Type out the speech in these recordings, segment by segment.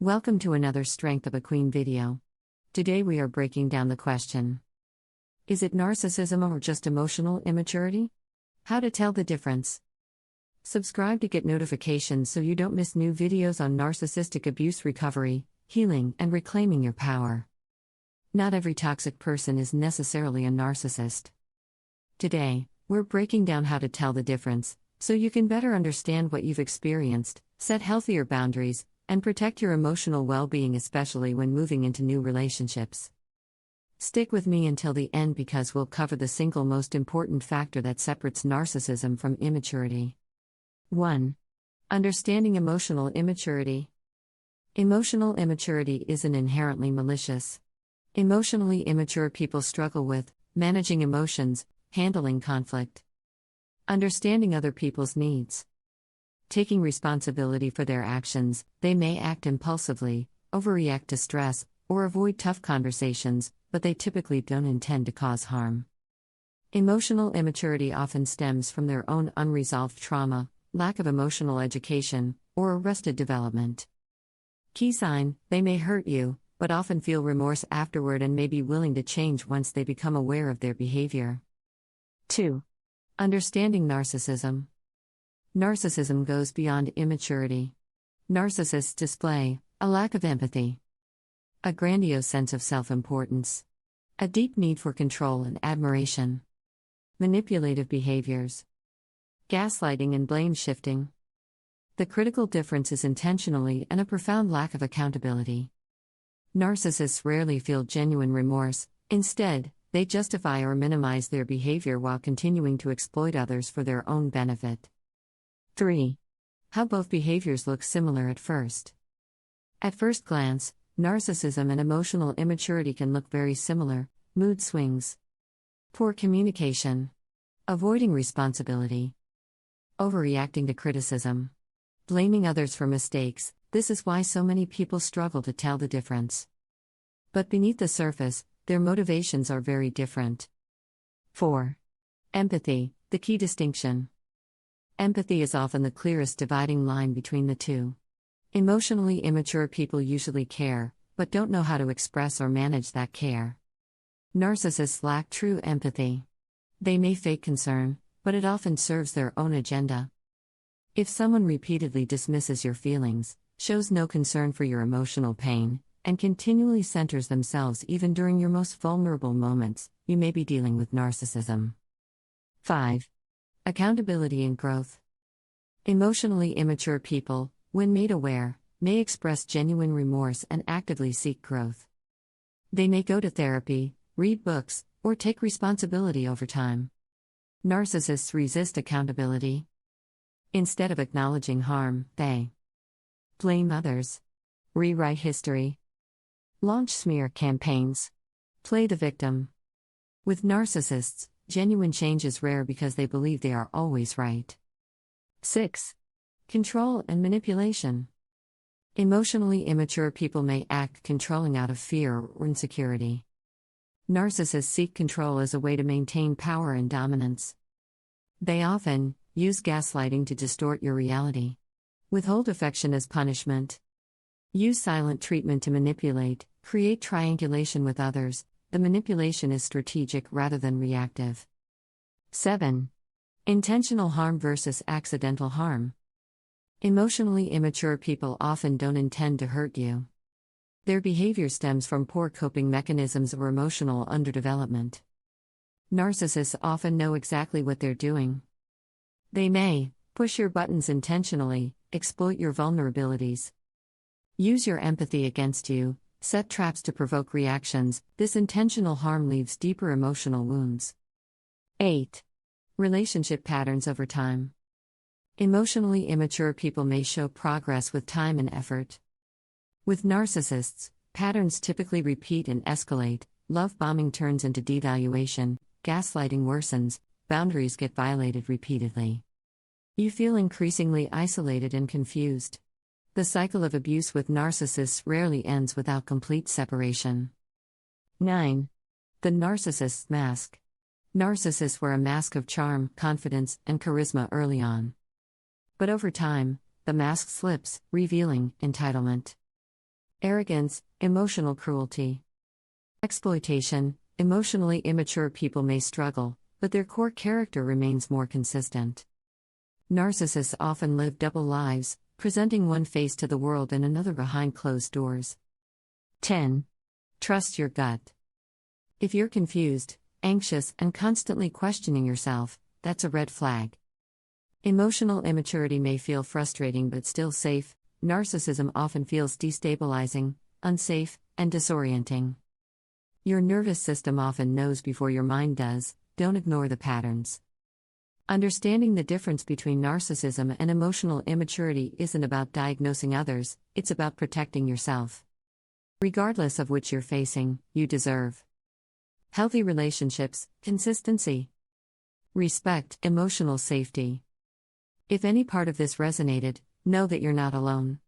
Welcome to another Strength of a Queen video. Today we are breaking down the question: is it narcissism or just emotional immaturity? How to tell the difference. Subscribe to get notifications so you don't miss new videos on narcissistic abuse recovery, healing, and reclaiming your power. Not every toxic person is necessarily a narcissist. Today, we're breaking down how to tell the difference, so you can better understand what you've experienced, set healthier boundaries, and protect your emotional well-being, especially when moving into new relationships. Stick with me until the end because we'll cover the single most important factor that separates narcissism from immaturity. 1. Understanding emotional immaturity. Emotional immaturity isn't inherently malicious. Emotionally immature people struggle with managing emotions, handling conflict, understanding other people's needs, taking responsibility for their actions. They may act impulsively, overreact to stress, or avoid tough conversations, but they typically don't intend to cause harm. Emotional immaturity often stems from their own unresolved trauma, lack of emotional education, or arrested development. Key sign: they may hurt you, but often feel remorse afterward and may be willing to change once they become aware of their behavior. 2. Understanding narcissism. Narcissism goes beyond immaturity. Narcissists display a lack of empathy, a grandiose sense of self-importance, a deep need for control and admiration, manipulative behaviors, gaslighting and blame shifting. The critical difference is intentionally and a profound lack of accountability. Narcissists rarely feel genuine remorse. Instead, they justify or minimize their behavior while continuing to exploit others for their own benefit. 3. How both behaviors look similar at first. At first glance, narcissism and emotional immaturity can look very similar: mood swings, poor communication, avoiding responsibility, overreacting to criticism, blaming others for mistakes. This is why so many people struggle to tell the difference. But beneath the surface, their motivations are very different. 4. Empathy, the key distinction. Empathy is often the clearest dividing line between the two. Emotionally immature people usually care, but don't know how to express or manage that care. Narcissists lack true empathy. They may fake concern, but it often serves their own agenda. If someone repeatedly dismisses your feelings, shows no concern for your emotional pain, and continually centers themselves even during your most vulnerable moments, you may be dealing with narcissism. 5. Accountability and growth. Emotionally immature people, when made aware, may express genuine remorse and actively seek growth. They may go to therapy, read books, or take responsibility over time. Narcissists resist accountability. Instead of acknowledging harm, they blame others, rewrite history, launch smear campaigns, play the victim. With narcissists, genuine change is rare because they believe they are always right. 6. Control and manipulation. Emotionally immature people may act controlling out of fear or insecurity. Narcissists seek control as a way to maintain power and dominance. They often use gaslighting to distort your reality, withhold affection as punishment, use silent treatment to manipulate, create triangulation with others. The manipulation is strategic rather than reactive. 7. Intentional harm versus accidental harm. Emotionally immature people often don't intend to hurt you. Their behavior stems from poor coping mechanisms or emotional underdevelopment. Narcissists often know exactly what they're doing. They may push your buttons intentionally, exploit your vulnerabilities, use your empathy against you, set traps to provoke reactions. This intentional harm leaves deeper emotional wounds. 8. Relationship patterns over time. Emotionally immature people may show progress with time and effort. With narcissists, patterns typically repeat and escalate. Love bombing turns into devaluation, gaslighting worsens, boundaries get violated repeatedly. You feel increasingly isolated and confused. The cycle of abuse with narcissists rarely ends without complete separation. 9. The narcissist's mask. Narcissists wear a mask of charm, confidence, and charisma early on. But over time, the mask slips, revealing entitlement, arrogance, emotional cruelty, exploitation. Emotionally immature people may struggle, but their core character remains more consistent. Narcissists often live double lives, presenting one face to the world and another behind closed doors. 10. Trust your gut. If you're confused, anxious, and constantly questioning yourself, that's a red flag. Emotional immaturity may feel frustrating but still safe. Narcissism often feels destabilizing, unsafe, and disorienting. Your nervous system often knows before your mind does. Don't ignore the patterns. Understanding the difference between narcissism and emotional immaturity isn't about diagnosing others, it's about protecting yourself. Regardless of which you're facing, you deserve healthy relationships, consistency, respect, emotional safety. If any part of this resonated, know that you're not alone.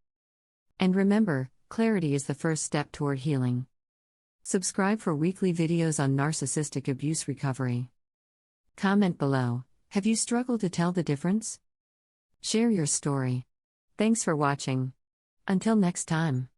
And remember, clarity is the first step toward healing. Subscribe for weekly videos on narcissistic abuse recovery. Comment below. Have you struggled to tell the difference? Share your story. Thanks for watching. Until next time.